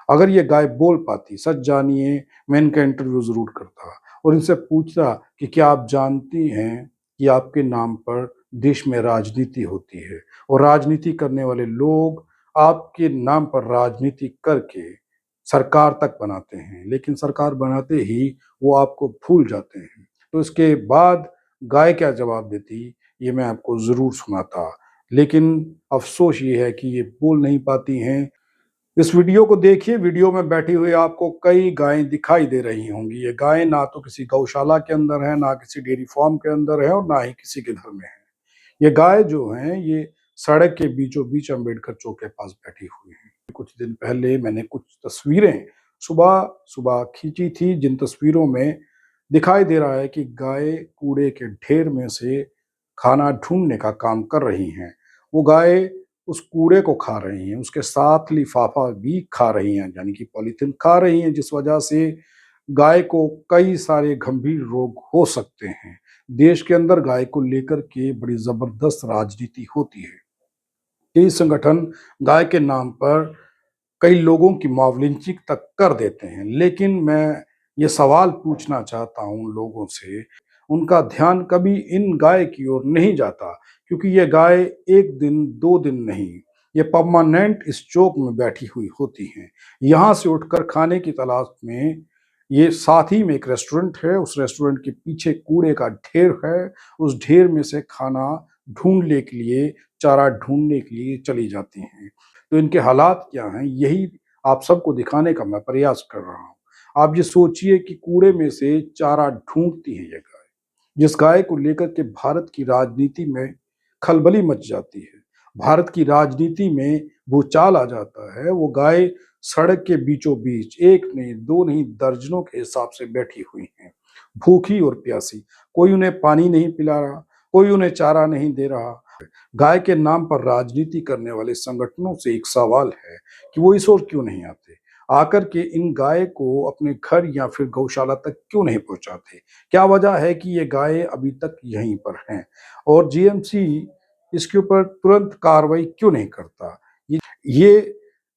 अगर ये गाय बोल पाती, सच जानिए मैं इनका इंटरव्यू ज़रूर करता और इनसे पूछता कि क्या आप जानती हैं कि आपके नाम पर देश में राजनीति होती है और राजनीति करने वाले लोग आपके नाम पर राजनीति करके सरकार तक बनाते हैं, लेकिन सरकार बनाते ही वो आपको भूल जाते हैं। तो इसके बाद गाय क्या जवाब देती, ये मैं आपको ज़रूर सुनाता। लेकिन अफ़सोस ये है कि ये बोल नहीं पाती हैं। इस वीडियो को देखिए, वीडियो में बैठी हुई आपको कई गायें दिखाई दे रही होंगी। ये गायें ना तो किसी गौशाला के अंदर है, ना किसी डेयरी फार्म के अंदर है और ना ही किसी के घर में है। ये गाय जो हैं, ये सड़क के बीचों-बीच अम्बेडकर चौक के पास बैठी हुई हैं। कुछ दिन पहले मैंने कुछ तस्वीरें सुबह-सुबह खींची थी, जिन तस्वीरों में दिखाई दे रहा है कि गाय कूड़े के ढेर में से खाना ढूँढने का काम कर रही हैं। वो गाय उस कूड़े को खा रही हैं, उसके साथ लिफ़ाफ़ा भी खा रही हैं, यानी कि पॉलीथीन खा रही हैं, जिस वजह से गाय को कई सारे गंभीर रोग हो सकते हैं। देश के अंदर गाय को लेकर के बड़ी ज़बरदस्त राजनीति होती है। कई संगठन गाय के नाम पर कई लोगों की मॉब लिंचिंग तक कर देते हैं। लेकिन मैं ये सवाल पूछना चाहता हूँ लोगों से, उनका ध्यान कभी इन गाय की ओर नहीं जाता, क्योंकि ये गाय 1 दिन, 2 दिन नहीं, ये परमानेंट इस चौक में बैठी हुई होती हैं। यहाँ से उठकर खाने की तलाश में ये साथ ही में एक रेस्टोरेंट है, उस रेस्टोरेंट के पीछे कूड़े का ढेर है, उस ढेर में से खाना ढूँढने के लिए, चारा ढूँढने के लिए चली जाती हैं। तो इनके हालात क्या हैं, यही आप सबको दिखाने का मैं प्रयास कर रहा हूँ। आप ये सोचिए कि कूड़े में से चारा ढूँढती है ये गाय, जिस गाय को लेकर के भारत की राजनीति में खलबली मच जाती है। भारत की राजनीति में भूचाल आ जाता है, वो गाय सड़क के बीचों-बीच 1 नहीं, 2 नहीं, दर्जनों के हिसाब से बैठी हुई हैं, भूखी और प्यासी। कोई उन्हें पानी नहीं पिला रहा, कोई उन्हें चारा नहीं दे रहा। गाय के नाम पर राजनीति करने वाले संगठनों से एक सवाल है कि वो इस ओर क्यों नहीं आते? आकर के इन गाय को अपने घर या फिर गौशाला तक क्यों नहीं पहुँचाते? क्या वजह है कि ये गायें अभी तक यहीं पर हैं? और जीएमसी इसके ऊपर तुरंत कार्रवाई क्यों नहीं करता? ये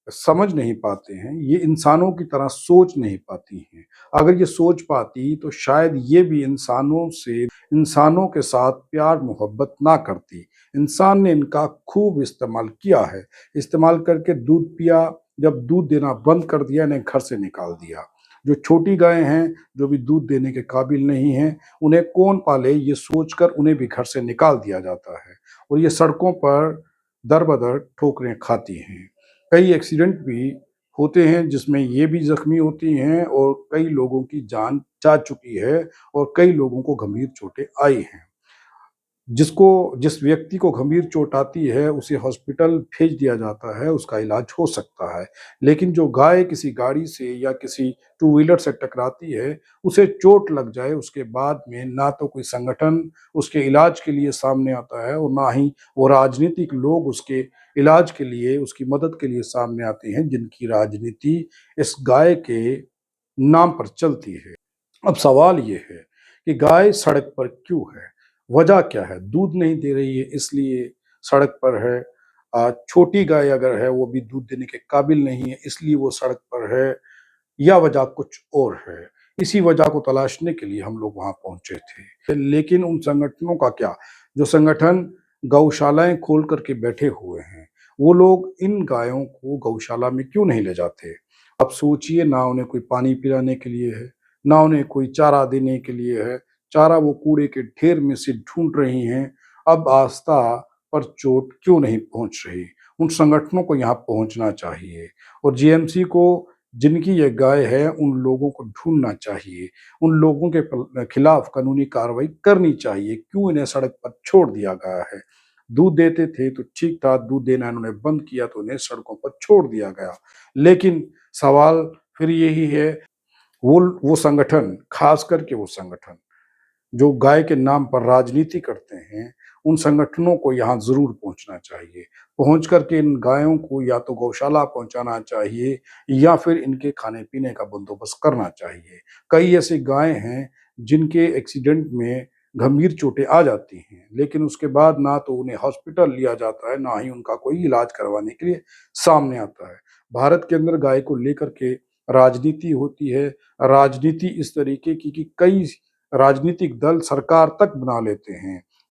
समझ नहीं पाते हैं, ये इंसानों की तरह सोच नहीं पाती हैं। अगर ये सोच पाती तो शायद ये भी इंसानों के साथ प्यार-मोहब्बत ना करती। इंसान ने इनका खूब इस्तेमाल किया है। इस्तेमाल करके दूध पिया, जब दूध देना बंद कर दिया, इन्हें घर से निकाल दिया। जो छोटी गायें हैं, जो भी दूध देने के काबिल नहीं हैं, उन्हें कौन पाले, ये सोचकर उन्हें भी घर से निकाल दिया जाता है और ये सड़कों पर दर-बदर ठोकरें खाती हैं। कई एक्सीडेंट भी होते हैं जिसमें ये भी ज़ख्मी होती हैं और कई लोगों की जान जा चुकी है और कई लोगों को गंभीर चोटें आई हैं। जिस व्यक्ति को गंभीर चोट आती है, उसे हॉस्पिटल भेज दिया जाता है, उसका इलाज हो सकता है। लेकिन जो गाय किसी गाड़ी से या किसी टू व्हीलर से टकराती है, उसे चोट लग जाए, उसके बाद में ना तो कोई संगठन उसके इलाज के लिए सामने आता है और ना ही वो राजनीतिक लोग उसके इलाज के लिए, उसकी मदद के लिए सामने आते हैं, जिनकी राजनीति इस गाय के नाम पर चलती है। अब सवाल ये है कि गाय सड़क पर क्यों है? वजह क्या है? दूध नहीं दे रही है इसलिए सड़क पर है। छोटी गाय अगर है वो भी दूध देने के काबिल नहीं है इसलिए वो सड़क पर है, या वजह कुछ और है। इसी वजह को तलाशने के लिए हम लोग वहाँ पहुँचे थे। लेकिन उन संगठनों का क्या? जो संगठन गौशालाएँ खोल कर के बैठे हुए हैं, वो लोग इन गायों को गौशाला में क्यों नहीं ले जाते? अब सोचिए, ना उन्हें कोई पानी पिलाने के लिए है, ना उन्हें कोई चारा देने के लिए है। चारा वो कूड़े के ढेर में से ढूँढ रही हैं। अब आस्था पर चोट क्यों नहीं पहुँच रही? उन संगठनों को यहाँ पहुँचना चाहिए और जीएमसी को, जिनकी ये गाय है, उन लोगों को ढूँढना चाहिए। उन लोगों के खिलाफ कानूनी कार्रवाई करनी चाहिए। क्यों इन्हें सड़क पर छोड़ दिया गया है? दूध देते थे तो ठीक था, दूध देना इन्होंने बंद किया तो इन्हें सड़कों पर छोड़ दिया गया। लेकिन सवाल फिर यही है, वो संगठन, खास करके वो संगठन जो गाय के नाम पर राजनीति करते हैं, उन संगठनों को यहाँ ज़रूर पहुँचना चाहिए। पहुँच कर के इन गायों को या तो गौशाला पहुँचाना चाहिए या फिर इनके खाने-पीने का बंदोबस्त करना चाहिए। कई ऐसी गायें हैं जिनके एक्सीडेंट में गंभीर चोटें आ जाती हैं, लेकिन उसके बाद ना तो उन्हें हॉस्पिटल लिया जाता है, ना ही उनका कोई इलाज करवाने के लिए सामने आता है। भारत के अंदर गाय को लेकर के राजनीति होती है। राजनीति इस तरीके की कि कई राजनीतिक दल सरकार तक बना लेते हैं।